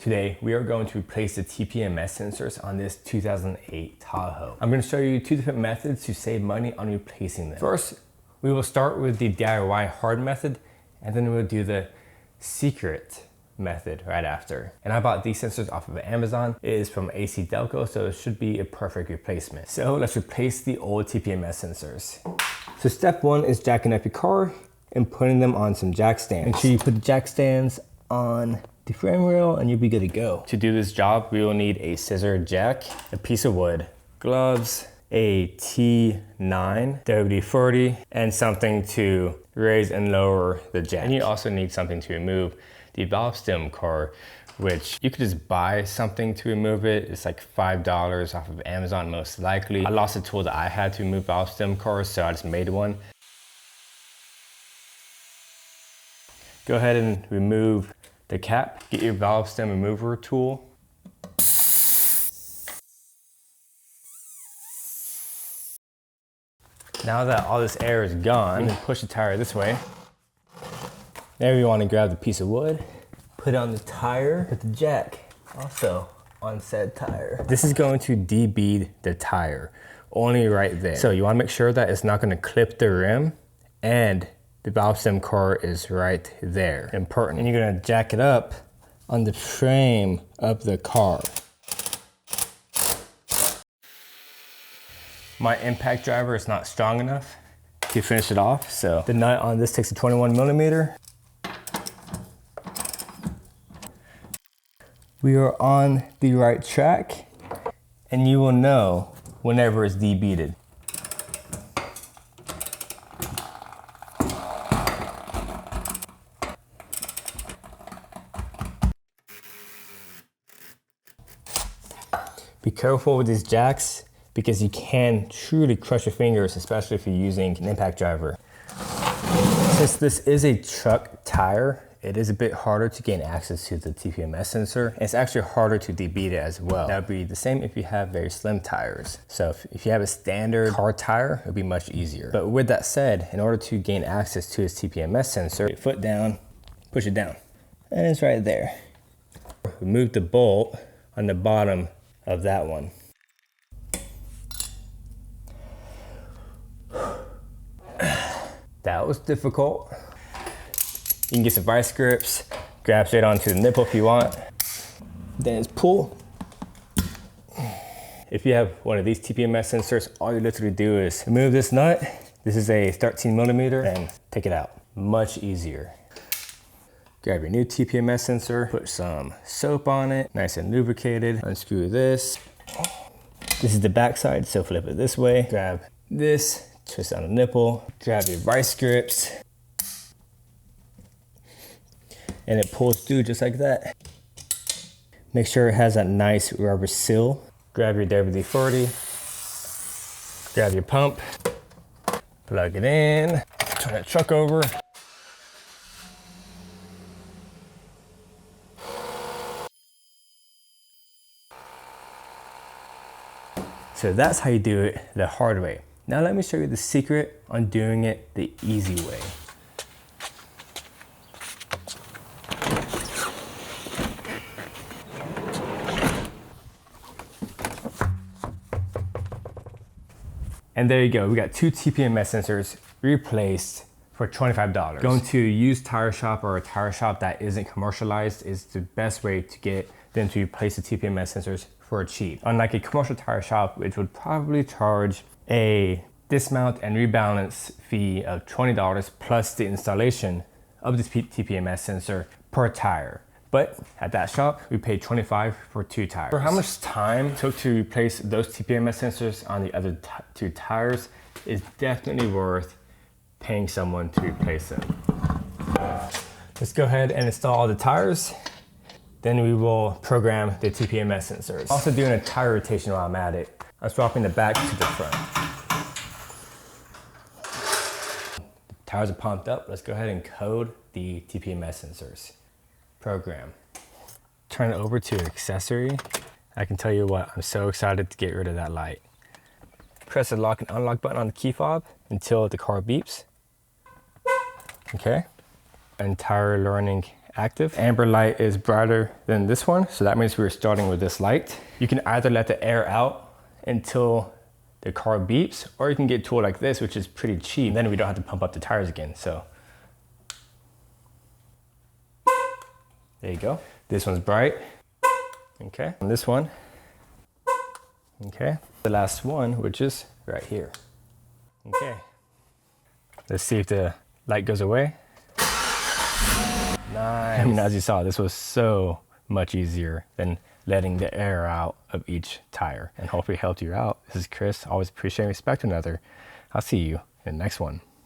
Today, we are going to replace the TPMS sensors on this 2008 Tahoe. I'm going to show you two different methods to save money on replacing them. First, we will start with the DIY hard method, and then we'll do the secret method right after. And I bought these sensors off of Amazon. It is from ACDelco, so it should be a perfect replacement. So let's replace the old TPMS sensors. So step one is jacking up your car and putting them on some jack stands. Make sure you put the jack stands on the frame rail and you'll be good to go. To do this job, we will need a scissor jack, a piece of wood, gloves, a T9, WD-40, and something to raise and lower the jack. And you also need something to remove the valve stem core, which you could just buy something to remove it. It's like $5 off of Amazon most likely. I lost a tool that I had to remove valve stem cores, so I just made one. Go ahead and remove the cap. Get your valve stem remover tool. Now that all this air is gone, you can push the tire this way. There you want to grab the piece of wood, put it on the tire, put the jack also on said tire. This is going to debead the tire, only right there. So you want to make sure that it's not going to clip the rim and the valve stem core is right there. Important. And you're going to jack it up on the frame of the car. My impact driver is not strong enough to finish it off, so the nut on this takes a 21 millimeter. We are on the right track, and you will know whenever it's debeaded. Be careful with these jacks because you can truly crush your fingers, especially if you're using an impact driver. Since this is a truck tire, it is a bit harder to gain access to the TPMS sensor. And it's actually harder to debead it as well. That would be the same if you have very slim tires. So if you have a standard car tire, it would be much easier. But with that said, in order to gain access to this TPMS sensor, put your foot down, push it down, and it's right there. Remove the bolt on the bottom of that one. That was difficult. You can get some vice grips, grab straight onto the nipple if you want. Then it's pull. If you have one of these TPMS sensors, all you literally do is remove this nut. This is a 13 millimeter and take it out. Much easier. Grab your new TPMS sensor, put some soap on it, nice and lubricated. Unscrew this. This is the back side, so flip it this way. Grab this, twist on the nipple, grab your vice grips, and it pulls through just like that. Make sure it has that nice rubber seal. Grab your WD-40, grab your pump, plug it in, turn that truck over. So that's how you do it the hard way. Now let me show you the secret on doing it the easy way. And there you go, we got two TPMS sensors replaced for $25. Going to a used tire shop or a tire shop that isn't commercialized is the best way to get them to replace the TPMS sensors for cheap. Unlike a commercial tire shop, which would probably charge a dismount and rebalance fee of $20 plus the installation of this TPMS sensor per tire. But at that shop, we paid $25 for 2 tires. For how much time it took to replace those TPMS sensors on the other 2 tires is definitely worth paying someone to replace them. Let's go ahead and install all the tires. Then we will program the TPMS sensors. Also doing a tire rotation while I'm at it. I'm swapping the back to the front. The tires are pumped up. Let's go ahead and code the TPMS sensors. Program. Turn it over to accessory. I can tell you what, I'm so excited to get rid of that light. Press the lock and unlock button on the key fob until the car beeps. Okay. Entire learning active. Amber light is brighter than this one, so that means we're starting with this light. You can either let the air out until the car beeps, or you can get a tool like this, which is pretty cheap. Then we don't have to pump up the tires again. So there you go. This one's bright. Okay, and this one. Okay, the last one, which is right here. Okay, let's see if the light goes away. Nice. I mean, as you saw, this was so much easier than letting the air out of each tire. And hopefully helped you out. This is Chris. Always appreciate and respect another. I'll see you in the next one.